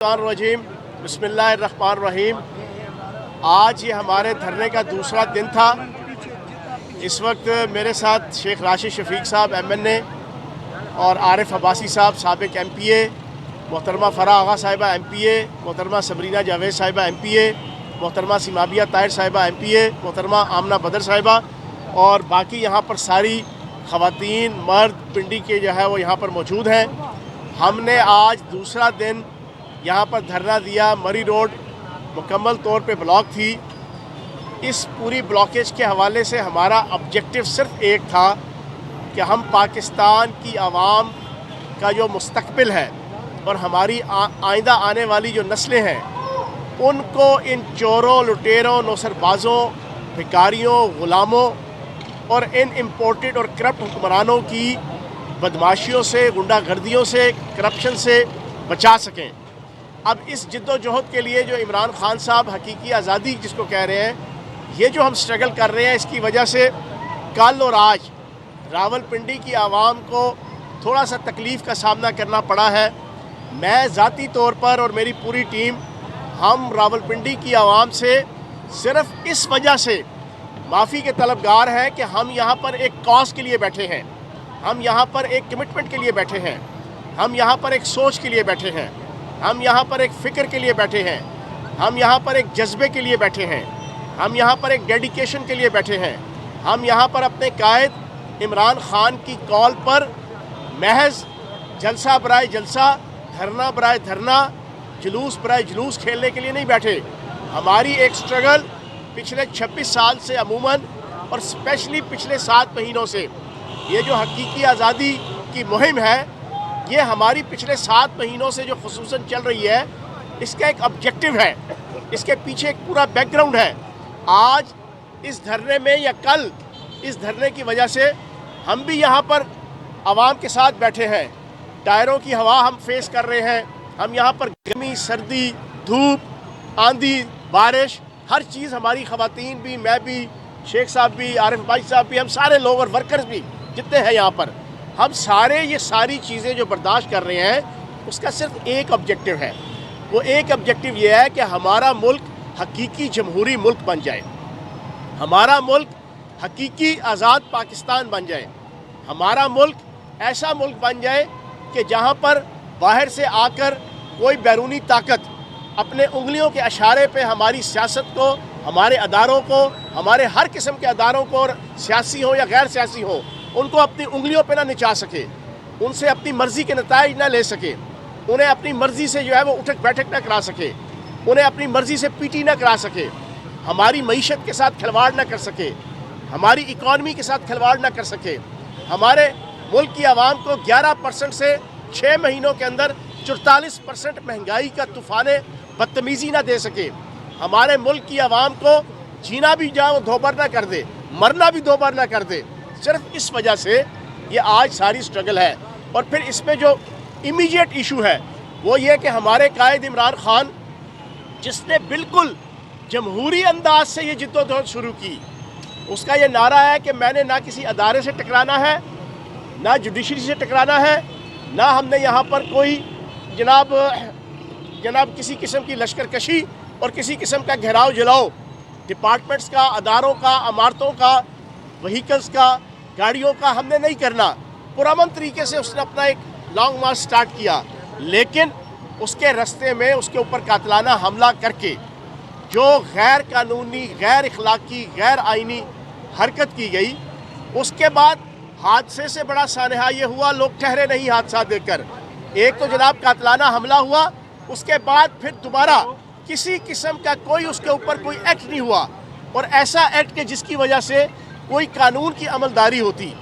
रजीम बिस्मिल्लाहिर्रहमानिर्रहीम। आज ये हमारे धरने का दूसरा दिन था। इस वक्त मेरे साथ शेख राशिद शफीक साहब MNA और आरिफ अब्बासी साहब साबिक MPA, मोहतरमा फ़रा आगा साहिबा MPA, मोहतरमा सबरीना जावेद साहिबा MPA, मोहतरमा सिमाबिया ताहिर साहिबा MPA, मोहतरमा आमना बदर साहिबा और बाकी यहाँ पर सारी ख़वातीन मर्द पिंडी के जो है वो यहाँ पर मौजूद हैं। हमने आज दूसरा दिन यहाँ पर धरना दिया। मरी रोड मुकम्मल तौर पे ब्लॉक थी। इस पूरी ब्लॉकेज के हवाले से हमारा ऑब्जेक्टिव सिर्फ एक था कि हम पाकिस्तान की आवाम का जो मुस्तकबिल है और हमारी आइंदा आने वाली जो नस्लें हैं उनको इन चोरों, लुटेरों, नौसरबाज़ों, भिखारियों, ग़ुलामों और इन इम्पोर्टेड और करप्ट हुक्मरानों की बदमाशियों से, गुंडागर्दियों से, करप्शन से बचा सकें। अब इस जद्दोजहद के लिए जो इमरान खान साहब हकीकी आज़ादी जिसको कह रहे हैं, ये जो हम स्ट्रगल कर रहे हैं, इसकी वजह से कल और आज रावलपिंडी की आवाम को थोड़ा सा तकलीफ़ का सामना करना पड़ा है। मैं ज़ाती तौर पर और मेरी पूरी टीम, हम रावलपिंडी की आवाम से सिर्फ़ इस वजह से माफ़ी के तलबगार हैं कि हम यहाँ पर एक कॉज के लिए बैठे हैं, हम यहाँ पर एक कमिटमेंट के लिए बैठे हैं, हम यहाँ पर एक सोच के लिए बैठे हैं, हम यहाँ पर एक फ़िक्र के लिए बैठे हैं, हम यहाँ पर एक जज्बे के लिए बैठे हैं, हम यहाँ पर एक डेडिकेशन के लिए बैठे हैं। हम यहाँ पर अपने कायद इमरान खान की कॉल पर महज जलसा बराए जलसा, धरना बराए धरना, जुलूस बराए जुलूस खेलने के लिए नहीं बैठे। हमारी एक स्ट्रगल पिछले 26 साल से अमूमन और स्पेशली पिछले 7 महीनों से ये जो हकीकी आज़ादी की मुहिम है, ये हमारी पिछले 7 महीनों से जो खुसूसन चल रही है, इसका एक ऑब्जेक्टिव है, इसके पीछे एक पूरा बैकग्राउंड है। आज इस धरने में या कल इस धरने की वजह से हम भी यहाँ पर आवाम के साथ बैठे हैं। टायरों की हवा हम फेस कर रहे हैं। हम यहाँ पर गर्मी, सर्दी, धूप, आंधी, बारिश, हर चीज़ हमारी ख़वातीन भी, मैं भी, शेख साहब भी, आरिफ भाई साहब भी, हम सारे लोग और वर्कर्स भी जितने हैं यहाँ पर, हम सारे ये सारी चीज़ें जो बर्दाश्त कर रहे हैं, उसका सिर्फ एक ऑब्जेक्टिव है। वो एक ऑब्जेक्टिव ये है कि हमारा मुल्क हकीकी जमहूरी मुल्क बन जाए, हमारा मुल्क हकीकी आज़ाद पाकिस्तान बन जाए, हमारा मुल्क ऐसा मुल्क बन जाए कि जहाँ पर बाहर से आकर कोई बैरूनी ताकत अपने उंगलियों के इशारे पे हमारी सियासत को, हमारे अदारों को, हमारे हर किस्म के अदारों को, और सियासी हो या गैर सियासी हो, उनको अपनी उंगलियों पे ना निचा सके, उनसे अपनी मर्ज़ी के नताइज ना ले सके, उन्हें अपनी मर्ज़ी से जो है वो उठक बैठक ना करा सके, उन्हें अपनी मर्ज़ी से पीटी ना करा सके, हमारी मईशत के साथ खिलवाड़ ना कर सके, हमारी इकॉनमी के साथ खिलवाड़ ना कर सके, हमारे मुल्क की आवाम को 11% से 6 महीनों के अंदर 44% महंगाई का तूफ़ान बदतमीज़ी ना दे सके, हमारे मुल्क की आवाम को जीना भी जाओ दोबार ना कर दे, मरना भी दोबार ना कर दे। सिर्फ इस वजह से ये आज सारी स्ट्रगल है। और फिर इसमें जो इमीडिएट इशू है वो ये कि हमारे कायद इमरान खान, जिसने बिल्कुल जमहूरी अंदाज से ये जिद्दोजहद शुरू की, उसका ये नारा है कि मैंने ना किसी अदारे से टकराना है, ना जुडिशरी से टकराना है, ना हमने यहाँ पर कोई जनाब किसी किस्म की लश्करकशी और किसी किस्म का घेराव जलाओ डिपार्टमेंट्स का, अदारों का, अमारतों का, व्हीकल्स का, गाड़ियों का हमने नहीं करना। पुरअमन तरीके से उसने अपना एक लॉन्ग मार्च स्टार्ट किया, लेकिन उसके रास्ते में उसके ऊपर कातलाना हमला करके जो गैर कानूनी, गैर इखलाकी, गैर आइनी हरकत की गई, उसके बाद हादसे से बड़ा सानहा ये हुआ, लोग ठहरे नहीं हादसा देखकर। एक तो जनाब कातलाना हमला हुआ, उसके बाद फिर दोबारा किसी किस्म का कोई उसके ऊपर कोई एक्ट नहीं हुआ, और ऐसा एक्ट के जिसकी वजह से कोई कानून की अमलदारी होती,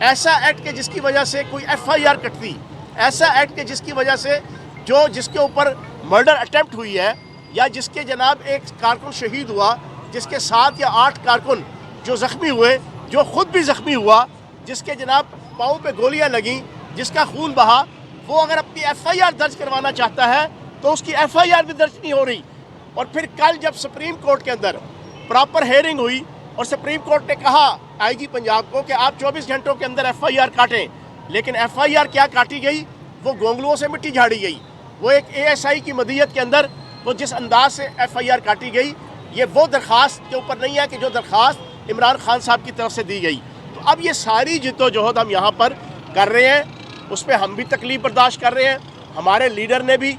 ऐसा एक्ट के जिसकी वजह से कोई FIR कटती, ऐसा एक्ट के जिसकी वजह से जिसके ऊपर मर्डर अटेम्प्ट हुई है, या जिसके जनाब एक कारकुन शहीद हुआ, जिसके 7 या 8 कारकुन जो ज़ख्मी हुए, जो ख़ुद भी ज़ख्मी हुआ, जिसके जनाब पाँव पे गोलियां लगीं, जिसका खून बहा, वो अगर अपनी FIR दर्ज करवाना चाहता है तो उसकी FIR भी दर्ज नहीं हो रही। और फिर कल जब सुप्रीम कोर्ट के अंदर प्रॉपर हेयरिंग हुई और सुप्रीम कोर्ट ने कहा IG पंजाब को कि आप 24 घंटों के अंदर FIR काटें, लेकिन FIR क्या काटी गई, वो गोंगलुओं से मिट्टी झाड़ी गई। وہ ایک ASI کی مدیت کے اندر وہ جس انداز سے FIR کاٹی گئی، یہ وہ درخواست کے اوپر نہیں ہے کہ جو درخواست عمران خان صاحب کی طرف سے دی گئی۔ تو اب یہ ساری جدوجہد ہم یہاں پر کر رہے ہیں، اس پہ ہم بھی تکلیف برداشت کر رہے ہیں۔ ہمارے لیڈر نے بھی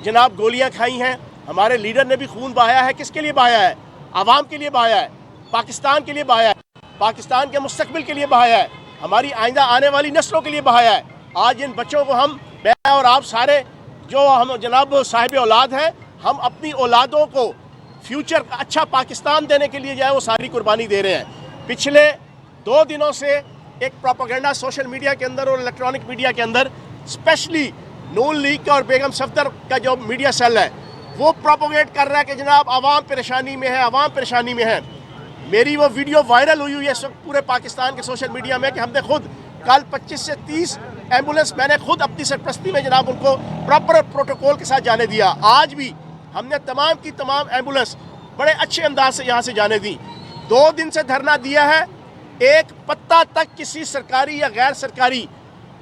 جناب گولیاں کھائی ہیں، ہمارے لیڈر نے بھی خون بہایا ہے۔ کس کے لیے بہایا ہے؟ عوام کے لیے بہایا ہے، پاکستان کے لیے بہایا ہے، پاکستان کے مستقبل کے لیے بہایا ہے، ہماری آئندہ آنے والی نسلوں کے لیے بہایا ہے۔ آج ان بچوں کو ہم، میں اور آپ سارے جو ہم جناب صاحب اولاد ہیں، ہم اپنی اولادوں کو فیوچر اچھا پاکستان دینے کے لیے جو ہے وہ ساری قربانی دے رہے ہیں۔ پچھلے 2 دنوں سے ایک پروپیگنڈا سوشل میڈیا کے اندر اور الیکٹرانک میڈیا کے اندر، اسپیشلی نون لیگ کا اور بیگم صفدر کا جو میڈیا سیل ہے، وہ پروپوگیٹ کر رہا ہے کہ جناب عوام پریشانی میں ہے، عوام پریشانی میں ہے۔ میری وہ ویڈیو وائرل ہوئی ہے اس وقت پورے پاکستان کے سوشل میڈیا میں کہ ہم نے خود کل 25 سے 30 ایمبولنس میں نے خود اپنی سرپرستی میں جناب ان کو پراپر پروٹوکول کے ساتھ جانے دیا۔ آج بھی ہم نے تمام کی تمام ایمبولنس بڑے اچھے انداز سے یہاں سے جانے دی۔ 2 دن سے دھرنا دیا ہے، ایک پتا تک کسی سرکاری یا غیر سرکاری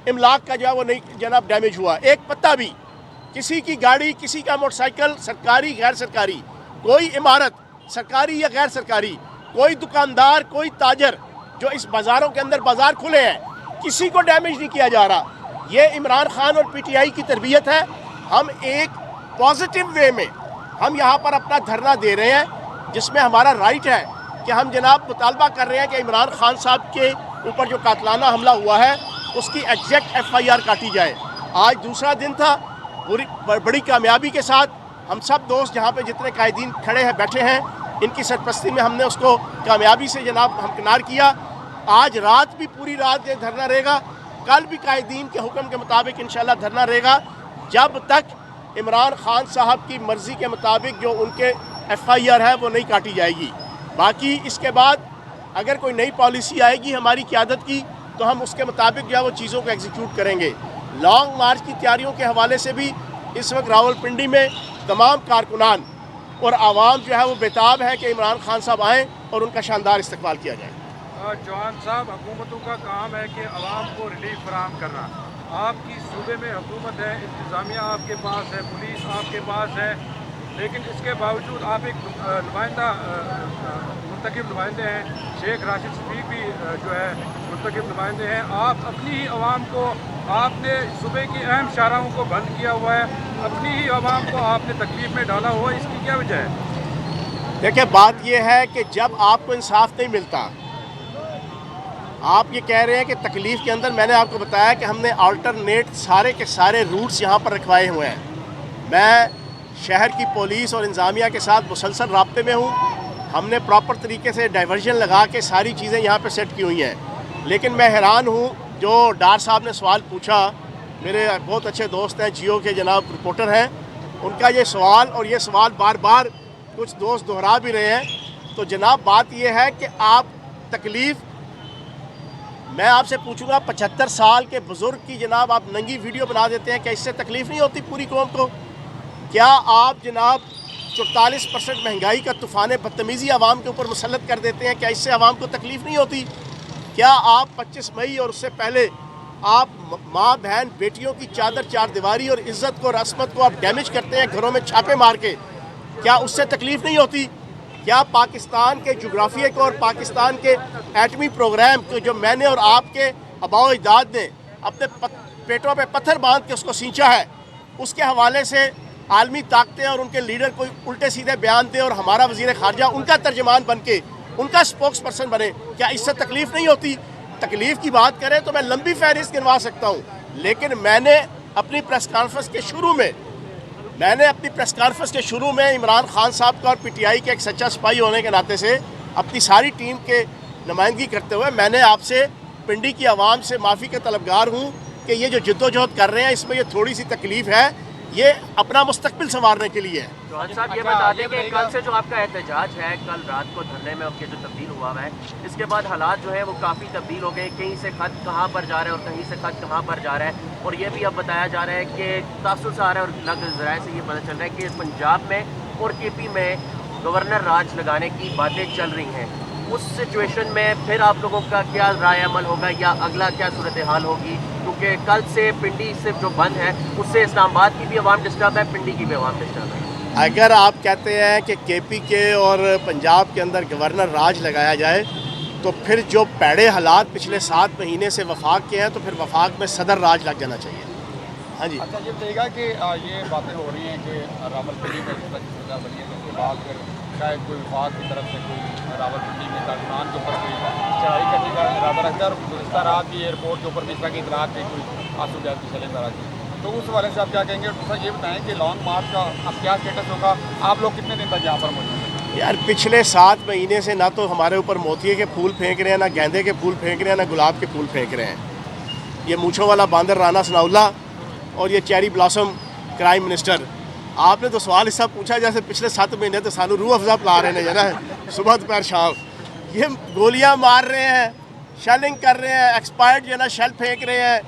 املاک کا جو ہے وہ نہیں جناب ڈیمیج ہوا، ایک پتا بھی، کسی کی گاڑی، کسی کا موٹر سائیکل، سرکاری غیر سرکاری، کوئی عمارت سرکاری یا غیر سرکاری، کوئی دکاندار، کوئی تاجر جو اس بازاروں کے اندر بازار کھلے ہیں، کسی کو ڈیمیج نہیں کیا جا رہا۔ یہ عمران خان اور PTI کی تربیت ہے۔ ہم ایک پازیٹیو وے میں ہم یہاں پر اپنا دھرنا دے رہے ہیں، جس میں ہمارا رائٹ ہے کہ ہم جناب مطالبہ کر رہے ہیں کہ عمران خان صاحب کے اوپر جو قاتلانہ حملہ ہوا ہے اس کی ایگزیکٹ FIR کاٹی جائے۔ آج دوسرا دن تھا، بڑی کامیابی کے ساتھ ہم سب دوست جہاں پہ جتنے قائدین کھڑے ہیں، بیٹھے ہیں، ان کی سرپرستی میں ہم نے اس کو کامیابی سے جناب ہمکنار کیا۔ آج رات بھی پوری رات یہ دھرنا رہے گا، کل بھی قائدین کے حکم کے مطابق انشاءاللہ دھرنا رہے گا، جب تک عمران خان صاحب کی مرضی کے مطابق جو ان کے FIR ہے وہ نہیں کاٹی جائے گی۔ باقی اس کے بعد اگر کوئی نئی پالیسی آئے گی ہماری قیادت کی تو ہم اس کے مطابق جو ہے وہ چیزوں کو ایگزیکیوٹ کریں گے۔ لانگ مارچ کی تیاریوں کے حوالے سے بھی اس وقت راولپنڈی میں تمام کارکنان اور عوام جو ہے وہ بیتاب ہے کہ عمران خان صاحب آئیں اور ان کا شاندار استقبال کیا جائے۔ جوان صاحب، حکومتوں کا کام ہے کہ عوام کو ریلیف فراہم کرنا۔ آپ کی صوبے میں حکومت ہے، انتظامیہ آپ کے پاس ہے، پولیس آپ کے پاس ہے، لیکن اس کے باوجود آپ ایک نمائندہ منتخب نمائندے ہیں، شیخ راشد شفیق بھی جو ہے منتخب نمائندے ہیں۔ آپ اپنی ہی عوام کو، آپ نے صوبے کی اہم شاہراہوں کو بند کیا ہوا ہے، اپنی ہی عوام کو آپ نے تکلیف میں ڈالا ہوا ہے، اس کی کیا وجہ ہے؟ دیکھیں، بات یہ ہے کہ جب آپ کو انصاف نہیں ملتا، آپ یہ کہہ رہے ہیں کہ تکلیف کے اندر، میں نے آپ کو بتایا کہ ہم نے آلٹرنیٹ سارے کے سارے روٹس یہاں پر رکھوائے ہوئے ہیں۔ میں شہر کی پولیس اور انتظامیہ کے ساتھ مسلسل رابطے میں ہوں۔ ہم نے پراپر طریقے سے ڈائیورژن لگا کے ساری چیزیں یہاں پہ سیٹ کی ہوئی ہیں، لیکن میں حیران ہوں جو ڈار صاحب نے سوال پوچھا، میرے بہت اچھے دوست ہیں، جیو کے جناب رپورٹر ہیں، ان کا یہ سوال اور یہ سوال بار بار کچھ دوست دہرا بھی رہے ہیں۔ تو جناب بات یہ ہے کہ آپ تکلیف، میں آپ سے پوچھوں گا 75 سال کے بزرگ کی جناب آپ ننگی ویڈیو بنا دیتے ہیں، کیا اس سے تکلیف نہیں ہوتی پوری قوم کو؟ کیا آپ جناب 44% مہنگائی کا طوفان بدتمیزی عوام کے اوپر مسلط کر دیتے ہیں، کیا اس سے عوام کو تکلیف نہیں ہوتی؟ کیا آپ 25 مئی اور اس سے پہلے آپ ماں بہن بیٹیوں کی چادر چار دیواری اور عزت کو اور عصمت کو آپ ڈیمیج کرتے ہیں گھروں میں چھاپے مار کے، کیا اس سے تکلیف نہیں ہوتی؟ کیا پاکستان کے جغرافیے کو اور پاکستان کے ایٹمی پروگرام کو جو میں نے اور آپ کے آباء و اجداد نے اپنے پیٹوں پہ پتھر باندھ کے اس کو سینچا ہے، اس کے حوالے سے عالمی طاقتیں اور ان کے لیڈر کوئی الٹے سیدھے بیان دے اور ہمارا وزیر خارجہ ان کا ترجمان بن کے ان کا سپوکس پرسن بنے، کیا اس سے تکلیف نہیں ہوتی؟ تکلیف کی بات کریں تو میں لمبی فہرست گنوا سکتا ہوں، لیکن میں نے اپنی پریس کانفرنس کے شروع میں عمران خان صاحب کا اور PTI کے ایک سچا سپاہی ہونے کے ناطے سے اپنی ساری ٹیم کے نمائندگی کرتے ہوئے میں نے آپ سے پنڈی کی عوام سے معافی کا طلبگار ہوں کہ یہ جو جدوجہد کر رہے ہیں اس میں یہ تھوڑی سی تکلیف ہے، یہ اپنا مستقبل سنوارنے کے لیے ہے۔ جوان صاحب یہ بتا دیں کہ کل سے جو آپ کا احتجاج ہے، کل رات کو دھرنے میں آپ کے جو تبدیل ہوا ہے، اس کے بعد حالات جو ہیں وہ کافی تبدیل ہو گئے، کہیں سے خط کہاں پر جا رہا ہے اور کہیں سے خط کہاں پر جا رہا ہے، اور یہ بھی اب بتایا جا رہا ہے کہ تاثر سے آ رہا ہے اور الگ ذرائع سے یہ پتہ چل رہا ہے کہ پنجاب میں اور KP میں گورنر راج لگانے کی باتیں چل رہی ہیں۔ اس سچویشن میں پھر آپ لوگوں کا کیا رائے عمل ہوگا یا اگلا کیا صورتحال ہوگی؟ क्योंकि कल से पिंडी से जो बंद है उससे इस्लाम आबाद की भी आवाम डिस्टर्ब है, पिंडी की भी आवाम डिस्टर्ब है। अगर आप कहते हैं कि केपी के और पंजाब के अंदर गवर्नर राज लगाया जाए तो फिर जो पैड़े हालात पिछले 7 महीने से वफाक के हैं तो फिर वफाक में सदर राज लग जाना चाहिए। हाँ जी। अच्छा, ये बताइएगा कि ये बातें हो रही हैं कि रावलपिंडी में जिस तरह सजा बनी है, उसके बाद फिर शायद कोई विभाग की तरफ से कोई रावलपिंडी में कारकुनान के ऊपर कोई चढ़ाई करने का इरादा रखता है। और गुज़िश्ता रात भी एयरपोर्ट के ऊपर भी इस तरह की इतलात थी, कोई आंसू गैस की चले तरह की, तो उस हवाले से आप क्या कहेंगे? और दूसरा ये बताएं कि लॉन्ग मार्च का अब क्या स्टेटस होगा, आप लोग कितने दिन तक यहाँ पर मौजूद हैं? यार पिछले 7 महीने से ना तो हमारे ऊपर मोतिये के फूल फेंक रहे हैं, ना गेंदे के फूल फेंक रहे हैं, ना गुलाब के फूल फेंक रहे हैं। ये मूँछों वाला बांदर राना सनाउल्ला और ये चेरी ब्लॉसम क्राइम मिनिस्टर, आपने तो सवाल इससा पूछा जैसे पिछले 7 महीने तो सानू रूह अफ़ज़ा पिला रहे हैं ना, सुबह दोपहर शाम। ये गोलियां मार रहे हैं, शेलिंग कर रहे हैं, एक्सपायर्ड जो है ना शेल फेंक रहे हैं,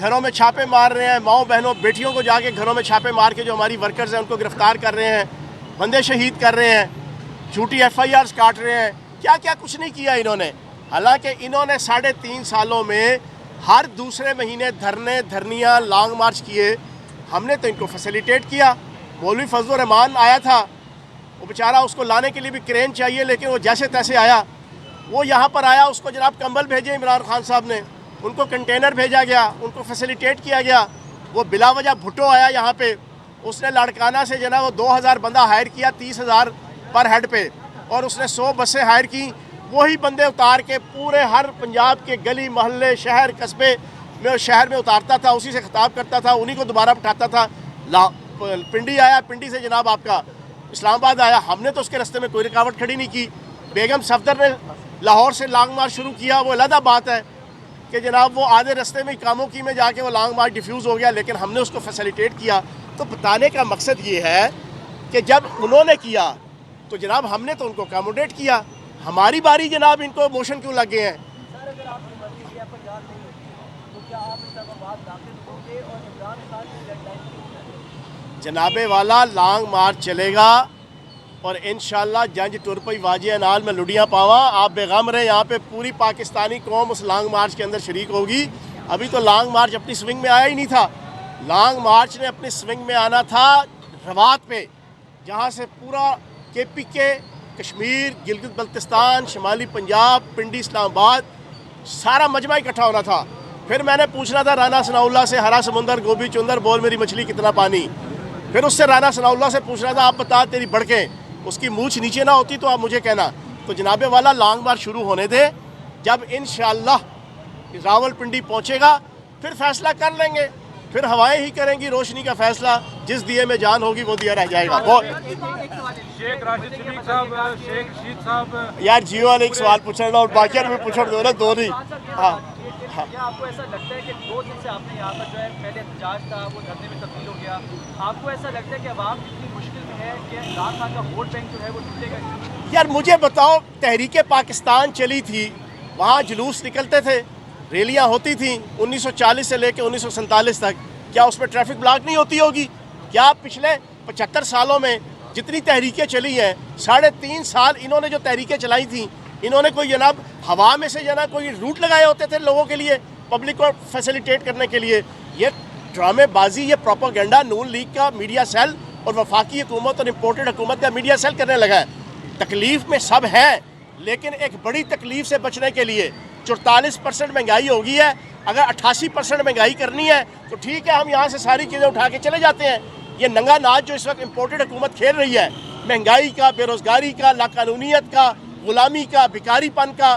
घरों में छापे मार रहे हैं, माओ बहनों बेटियों को जाके घरों में छापे मार के जो हमारी वर्कर्स हैं उनको गिरफ्तार कर रहे हैं, बंदे शहीद कर रहे हैं, झूठी FIRs काट रहे हैं। क्या क्या कुछ नहीं किया इन्होंने। हालांकि इन्होंने 3.5 सालों में हर दूसरे महीने धरने धरनियाँ लॉन्ग मार्च किए, हमने तो इनको फैसिलिटेट किया। मौलवी फजल रहमान आया था, वो बेचारा, उसको लाने के लिए भी क्रेन चाहिए, लेकिन वो जैसे तैसे आया, वो यहाँ पर आया, उसको जनाब कंबल भेजे इमरान खान साहब ने, उनको कंटेनर भेजा गया, उनको फैसिलिटेट किया गया। वो बिला वजह भुट्टो आया यहाँ पे, उसने लाड़काना से जनाब वो 2000 बंदा हायर किया 30,000 पर हेड पे, और उसने 100 बसें हायर की। वही बंदे उतार के पूरे हर पंजाब के गली मोहल्ले शहर कस्बे में शहर में उतारता था, उसी से खिताब करता था, उन्हीं को दोबारा उठाता था। पिंडी आया, पिंडी से जनाब आपका इस्लामाबाद आया, हमने तो उसके रास्ते में कोई रुकावट खड़ी नहीं की। बेगम सफदर ने लाहौर से लॉन्ग मार्च शुरू किया, वो अलग बात है कि जनाब वो आधे रास्ते में कामों की में जाके वो लॉन्ग मार्च डिफ्यूज़ हो गया, लेकिन हमने उसको फैसिलिटेट किया। तो बताने का मकसद ये है कि जब उन्होंने किया तो जनाब हमने तो उनको अकोमोडेट किया। हमारी बारी जनाब इनको मोशन क्यों लगे हैं? जनाबे वाला लॉन्ग मार्च चलेगा और इंशाल्लाह जंज टुरपई वाजे नाल में लुडियाँ पावा। आप बेगम रहे, यहाँ पे पूरी पाकिस्तानी कौम उस लॉन्ग मार्च के अंदर शरीक होगी। अभी तो लॉन्ग मार्च अपनी स्विंग में आया ही नहीं था। लॉन्ग मार्च ने अपनी स्विंग में आना था रवात पे, जहाँ से पूरा KPK, कश्मीर, गिलगित बल्तिस्तान, शुमाली पंजाब, पिंडी, इस्लामाबाद, सारा मजमा इकट्ठा होना था। फिर मैंने पूछना था राना सनाउल्ला से, हरा समुंदर गोभी चुंदर बोल मेरी मछली कितना पानी। फिर उससे राना सनाउल्ला से पूछना था, आप बता तेरी बढ़कें, उसकी मूछ नीचे ना होती तो आप मुझे कहना। तो जनाबे वाला लॉन्ग मार्च शुरू होने दे, जब इंशाअल्लाह रावलपिंडी पहुँचेगा फिर फैसला कर लेंगे, फिर हवाएं ही करेंगी रोशनी का फैसला। जिस दिए में जान होगी वो दिया रह जाएगा। शेख राशिद शफीक साहब, शेख रशीद साहब, यार जियो वाले एक सवाल पूछना और बाकी भी पूछ दो ना, दो नहीं। हाँ हाँ। क्या आपको ऐसा लगता है कि 2 दिन से आपने यहाँ पर जो है पहले एहतजाज था वो धरने में तब्दील हो गया, आपको ऐसा लगता है कि अवाम इतनी मुश्किल में है कि इमरान खान का वोट बैंक जो है वो टूटेगा? यार मुझे बताओ, तहरीक पाकिस्तान चली थी, वहाँ जुलूस निकलते थे, रैलियाँ होती थी 1940 से लेकर 1947 तक, क्या उसमें ट्रैफिक ब्लॉक नहीं होती होगी? क्या पिछले 75 सालों में जितनी तहरीकें चली हैं, 3.5 साल इन्होंने जो तहरीकें चलाई थी, इन्होंने कोई जनाब हवा में से जना कोई रूट लगाए होते थे लोगों के लिए, पब्लिक को फैसिलिटेट करने के लिए? ये ड्रामेबाजी, ये प्रोपेगेंडा नून लीग का मीडिया सेल और वफाकी हुकूमत और इम्पोर्टेड हुकूमत का मीडिया सेल करने लगा है। तकलीफ़ में सब हैं, लेकिन एक बड़ी तकलीफ़ से बचने के लिए 44% महंगाई हो गई है। अगर 88% महंगाई करनी है तो ठीक है, हम यहाँ से सारी चीज़ें उठा के चले जाते हैं। ये नंगा नाच जो इस वक्त इम्पोर्टेड हुकूमत खेल रही है, महंगाई का, बेरोज़गारी का, लाकानूनियत का, गुलामी का, भिखारीपन का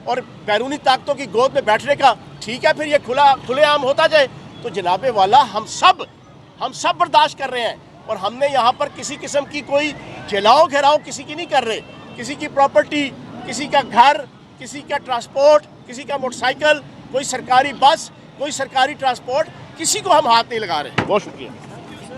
और बैरूनी ताकतों की गोद में बैठने का, ठीक है, फिर ये खुलेआम होता जाए। तो जनाबे वाला हम सब बर्दाश्त कर रहे हैं, और हमने यहाँ पर किसी किस्म की कोई जलाओ घेराव किसी की नहीं कर रहे। किसी की प्रॉपर्टी, किसी का घर, किसी का ट्रांसपोर्ट, किसी का मोटरसाइकिल, कोई सरकारी बस, कोई सरकारी ट्रांसपोर्ट, किसी को हम हाथ नहीं लगा रहे। बहुत शुक्रिया।